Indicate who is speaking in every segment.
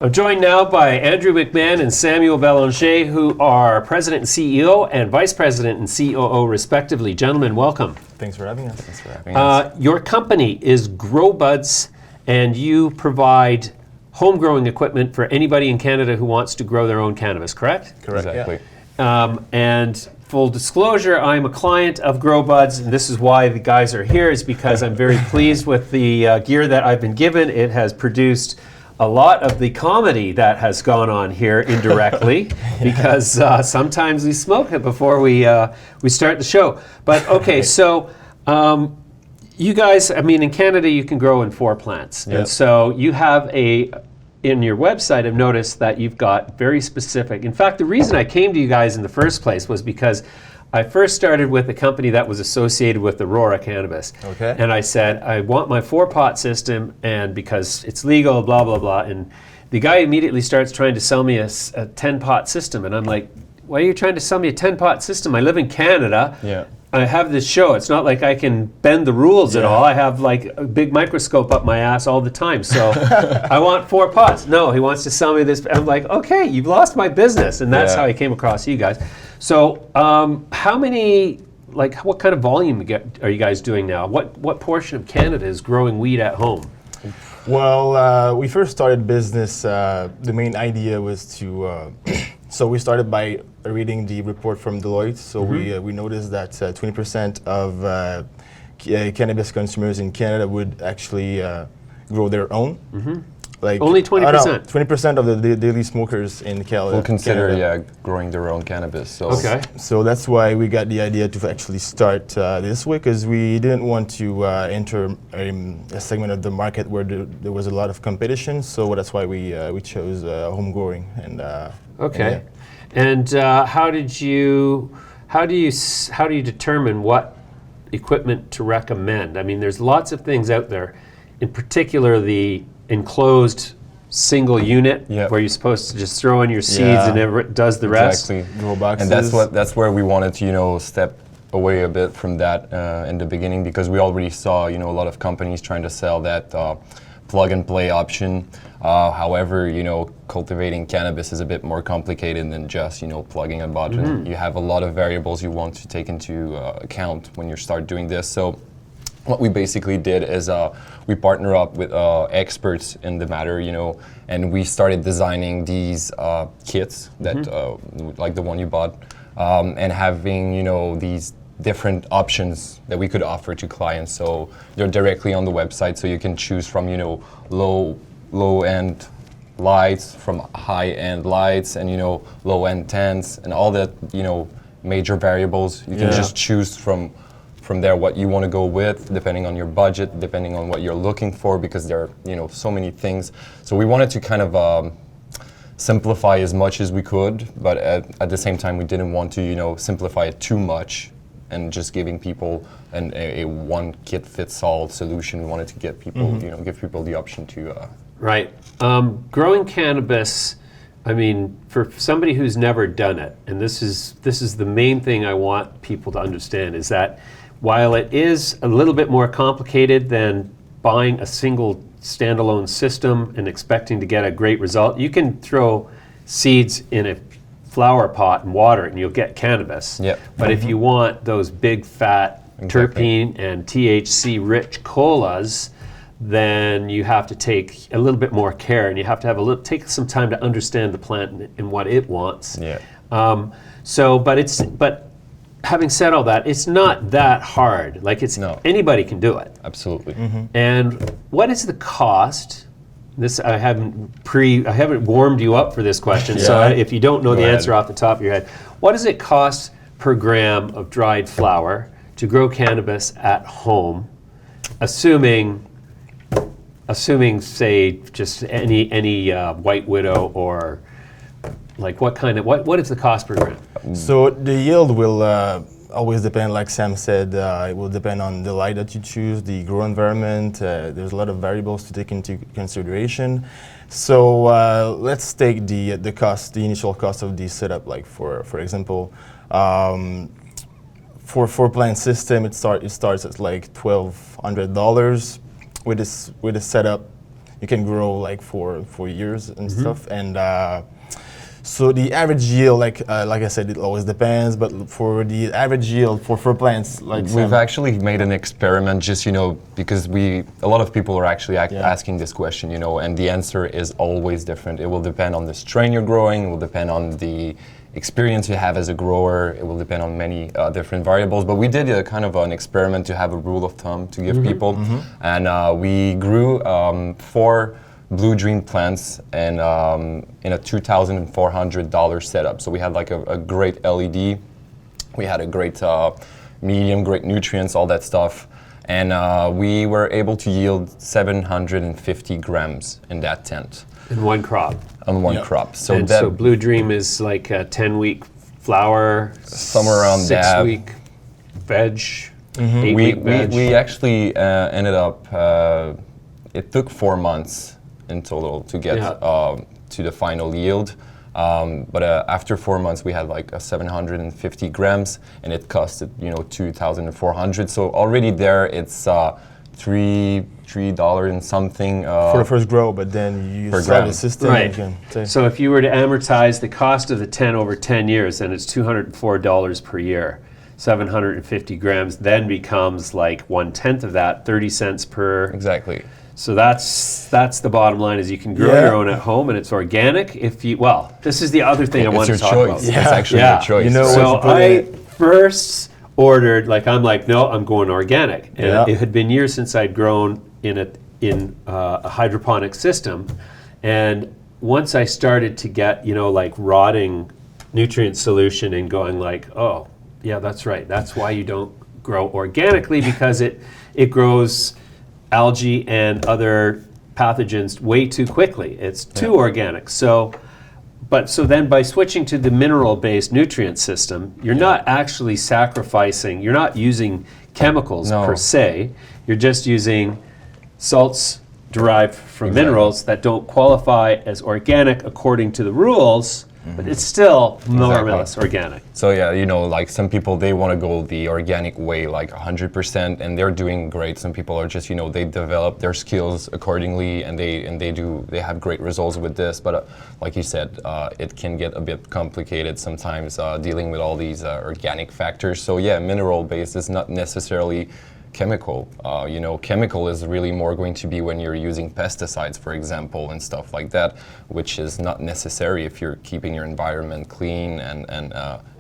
Speaker 1: I'm joined now by Andrew McMahon and Samuel Belanger, who are President and CEO and Vice President and COO, respectively. Gentlemen, welcome.
Speaker 2: Thanks for having us. Thanks for having us.
Speaker 1: Your company is Growbuds, and you provide home-growing equipment for anybody in Canada who wants to grow their own cannabis, correct?
Speaker 2: Correct,
Speaker 3: exactly.
Speaker 1: And full disclosure, I'm a client of Growbuds, and this is why the guys are here, is because I'm very pleased with the gear that I've been given. It has produced a lot of the comedy that has gone on here indirectly, because sometimes we smoke it before we start the show. But okay, so you guys, I mean, in Canada you can grow in 4 plants,
Speaker 2: Yep.
Speaker 1: and so you have in your website, I've noticed that you've got very specific. In fact, the reason I came to you guys in the first place was because I first started with a company that was associated with Aurora Cannabis.
Speaker 2: Okay.
Speaker 1: And I said, I want my 4-pot system, and because it's legal, blah, blah, blah. And the guy immediately starts trying to sell me a 10-pot system. And I'm like, why are you trying to sell me a 10-pot system? I live in Canada.
Speaker 2: Yeah.
Speaker 1: I have this show. It's not like I can bend the rules at all. I have like a big microscope up my ass all the time. So I want 4 pots. No, he wants to sell me this. I'm like, okay, you've lost my business. And that's how I came across you guys. So how many, like what kind of volume are you guys doing now? What portion of Canada is growing weed at home?
Speaker 2: Well, we first started business, the main idea was to, so we started by reading the report from Deloitte. So we noticed that 20% of cannabis consumers in Canada would actually grow their own. Like
Speaker 1: Only 20%?
Speaker 2: 20% of the daily smokers in Canada.
Speaker 3: We'll consider, growing their own cannabis. So.
Speaker 1: Okay.
Speaker 2: So that's why we got the idea to actually start this way, because we didn't want to enter a segment of the market where there was a lot of competition. So that's why we chose home growing. And
Speaker 1: okay. And how do you determine what equipment to recommend? I mean, there's lots of things out there. In particular, the enclosed single unit where you're supposed to just throw in your seeds and it does the rest.
Speaker 3: Exactly.
Speaker 2: Grow boxes.
Speaker 3: And that's where we wanted to step away a bit from that in the beginning, because we already saw a lot of companies trying to sell that plug and play option. However, cultivating cannabis is a bit more complicated than just plugging a button. You have a lot of variables you want to take into account when you start doing this. So what we basically did is we partner up with experts in the matter, and we started designing these kits that, like the one you bought, and having, these different options that we could offer to clients. So they're directly on the website, so you can choose from, low-end lights, from high-end lights, and, low-end tents, and all that, major variables. You can just choose from there what you want to go with, depending on your budget, depending on what you're looking for, because there are so many things. So we wanted to kind of simplify as much as we could, but at the same time we didn't want to simplify it too much and just giving people a one kit fits all solution. We wanted to get people give people the option to
Speaker 1: Right. Growing cannabis, I mean, for somebody who's never done it, and this is the main thing I want people to understand, is that while it is a little bit more complicated than buying a single standalone system and expecting to get a great result, you can throw seeds in a flower pot and water it and you'll get cannabis.
Speaker 3: Yep.
Speaker 1: But if you want those big fat terpene and THC rich colas, then you have to take a little bit more care, and you have to have take some time to understand the plant and what it wants.
Speaker 3: Yeah.
Speaker 1: But having said all that, it's not that hard. Like anybody can do it.
Speaker 3: Absolutely.
Speaker 1: And what is the cost? This I haven't warmed you up for this question. So if you don't know the answer off the top of your head, what does it cost per gram of dried flower to grow cannabis at home, assuming say just any White Widow, or like what is the cost per gram?
Speaker 2: So the yield will always depend, like Sam said, it will depend on the light that you choose, the grow environment. There's a lot of variables to take into consideration. So let's take the initial cost of the setup. Like for example, for 4-plant system, it starts at like $1,200 with this setup. you can grow like for years and stuff. And so the average yield, like I said, it always depends. But for the average yield for plants, like
Speaker 3: we've actually made an experiment, just because a lot of people are actually asking this question, and the answer is always different. It will depend on the strain you're growing. It will depend on the experience you have as a grower. It will depend on many different variables. But we did a kind of an experiment to have a rule of thumb to give people, and we grew 4 Blue Dream plants and in a $2,400 setup. So we had like a great LED, we had a great medium, great nutrients, all that stuff, and we were able to yield 750 grams in that tent.
Speaker 1: In one crop.
Speaker 3: On one crop.
Speaker 1: So Blue Dream is like a 10-week flower,
Speaker 3: somewhere around that.
Speaker 1: 6-week veg, 8-week veg.
Speaker 3: We actually ended up, it took 4 months in total to get to the final yield. But after 4 months, we had like 750 grams, and it costed $2,400. So already there, it's $3 and something
Speaker 2: for the first grow. But then you sell the system.
Speaker 1: Right. So if you were to amortize the cost of the 10 over 10 years, then it's $204 per year. 750 grams then becomes like 1/10 of that, 30 cents per.
Speaker 3: Exactly.
Speaker 1: So that's the bottom line, is you can grow your own at home, and it's organic. This is the other thing I want to talk about.
Speaker 3: It's actually your choice.
Speaker 1: So I first ordered, no, I'm going organic. And it had been years since I'd grown in a hydroponic system. And once I started to get, rotting nutrient solution and going oh, yeah, that's right. That's why you don't grow organically, because it grows algae and other pathogens way too quickly. It's too organic. So then by switching to the mineral-based nutrient system, you're not actually sacrificing, you're not using chemicals per se, you're just using salts derived from minerals that don't qualify as organic according to the rules, but it's still more or less organic.
Speaker 3: So like some people, they want to go the organic way, like 100%, and they're doing great. Some people are just, they develop their skills accordingly, and they have great results with this. But like you said, it can get a bit complicated sometimes dealing with all these organic factors. So mineral based is not necessarily chemical. Chemical is really more going to be when you're using pesticides, for example, and stuff like that, which is not necessary if you're keeping your environment clean and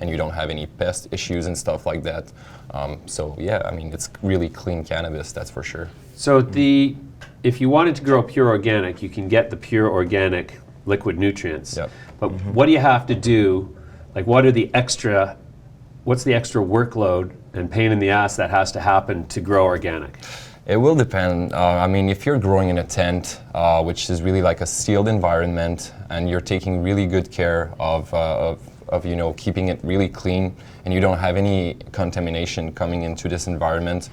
Speaker 3: you don't have any pest issues and stuff like that. It's really clean cannabis, that's for sure.
Speaker 1: So if you wanted to grow pure organic, you can get the pure organic liquid nutrients.
Speaker 3: Yep.
Speaker 1: But what do you have to do? What's the extra workload and pain in the ass that has to happen to grow organic?
Speaker 3: It will depend. If you're growing in a tent, which is really like a sealed environment, and you're taking really good care of keeping it really clean, and you don't have any contamination coming into this environment,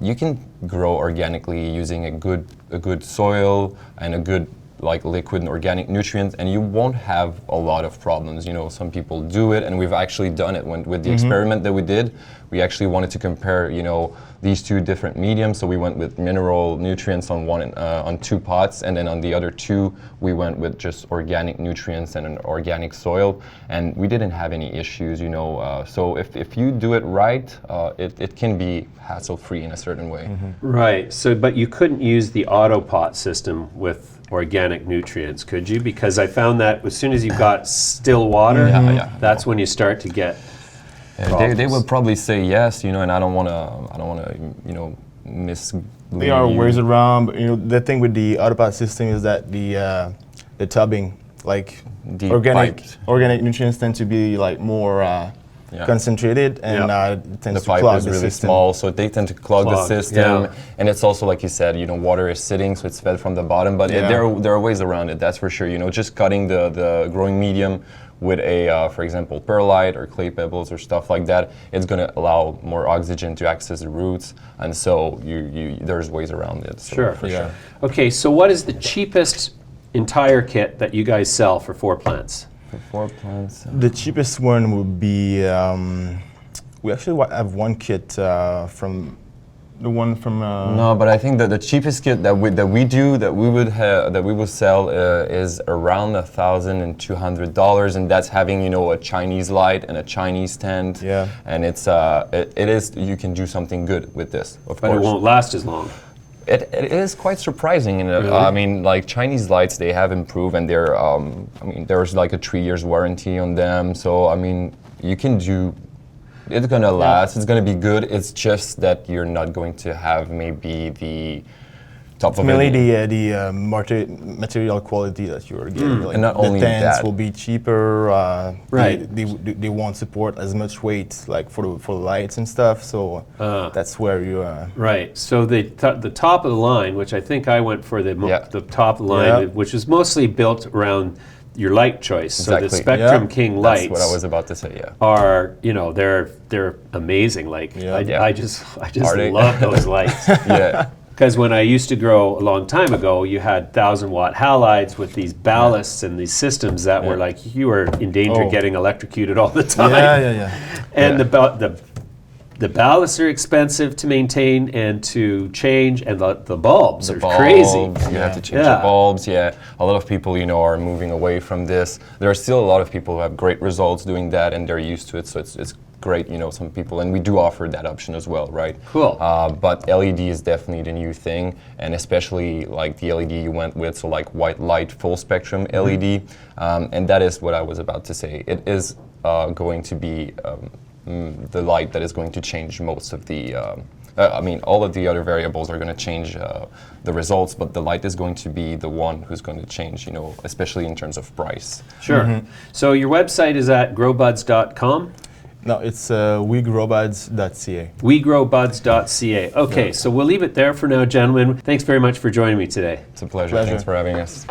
Speaker 3: you can grow organically using a good soil and a good liquid and organic nutrients, and you won't have a lot of problems. Some people do it, and we've actually done it with the experiment that we did. We actually wanted to compare, these two different mediums. So we went with mineral nutrients on 2 pots, and then on the other 2, we went with just organic nutrients and an organic soil, and we didn't have any issues. So if you do it right, it can be hassle-free in a certain way.
Speaker 1: Right. So, but you couldn't use the auto pot system with organic nutrients, could you? Because I found that as soon as you've got still water, that's when you start to get
Speaker 3: they would probably say yes, and I don't want to mislead.
Speaker 2: There are ways around, but the thing with the autopot system is that the tubbing,
Speaker 3: Deep
Speaker 2: organic nutrients tend to be more concentrated, and it tends
Speaker 3: the
Speaker 2: to clog
Speaker 3: pipe is
Speaker 2: the
Speaker 3: really
Speaker 2: system.
Speaker 3: small, so they tend to clog the system, and it's also, like you said, water is sitting, so it's fed from the bottom. But there are ways around it. That's for sure. Just cutting the growing medium with for example, perlite or clay pebbles or stuff like that, it's going to allow more oxygen to access the roots, and so there's ways around it. So
Speaker 1: Sure.
Speaker 3: for sure.
Speaker 1: Okay, so what is the cheapest entire kit that you guys sell for 4 plants?
Speaker 3: For 4 plants.
Speaker 2: The cheapest one would be, we actually have one kit from the one from.
Speaker 3: No, but I think that the cheapest kit that we will sell is around $1,200, and that's having a Chinese light and a Chinese stand.
Speaker 2: Yeah.
Speaker 3: And it is you can do something good with this, of
Speaker 1: But
Speaker 3: course.
Speaker 1: it won't last as long.
Speaker 3: It is quite surprising. I mean, like Chinese lights, they have improved, and they're. I mean, there's like a 3 years warranty on them. So I mean, you can do. It's gonna last. It's gonna be good. It's just that you're not going to have maybe the top of
Speaker 2: Mainly
Speaker 3: it.
Speaker 2: the material quality that you're getting. Like
Speaker 3: And not
Speaker 2: the
Speaker 3: only
Speaker 2: tents
Speaker 3: that.
Speaker 2: will be cheaper.
Speaker 1: Right.
Speaker 2: They won't support as much weight, like for the lights and stuff. So that's where you.
Speaker 1: Right. So the top of the line, which I think I went for the top of the line,
Speaker 2: Yeah.
Speaker 1: which is mostly built around your light choice. So the
Speaker 3: Exactly.
Speaker 1: Spectrum
Speaker 2: Yeah.
Speaker 1: King lights.
Speaker 3: That's what I was about to say. Yeah.
Speaker 1: Are they're amazing. Like
Speaker 2: Yeah.
Speaker 1: I just
Speaker 3: Are they?
Speaker 1: love those lights.
Speaker 3: Yeah.
Speaker 1: Because when I used to grow a long time ago, you had 1,000-watt halides with these ballasts and these systems that were like you were in danger of getting electrocuted all the time.
Speaker 2: Yeah.
Speaker 1: And the ballasts are expensive to maintain and to change, and the bulbs are crazy.
Speaker 3: You have to change the bulbs. Yeah, a lot of people, are moving away from this. There are still a lot of people who have great results doing that, and they're used to it. So it's great. Some people, and we do offer that option as well, right?
Speaker 1: Cool.
Speaker 3: But LED is definitely the new thing, and especially like the LED you went with, so like white light, full spectrum LED, and that is what I was about to say. It is going to be. The light that is going to change most of the, I mean, all of the other variables are going to change the results, but the light is going to be the one who's going to change, especially in terms of price.
Speaker 1: Sure. So your website is at growbuds.com?
Speaker 2: No, it's wegrowbuds.ca.
Speaker 1: wegrowbuds.ca. Okay, so we'll leave it there for now, gentlemen. Thanks very much for joining me today.
Speaker 3: It's a pleasure.
Speaker 2: Pleasure.
Speaker 3: Thanks for having us.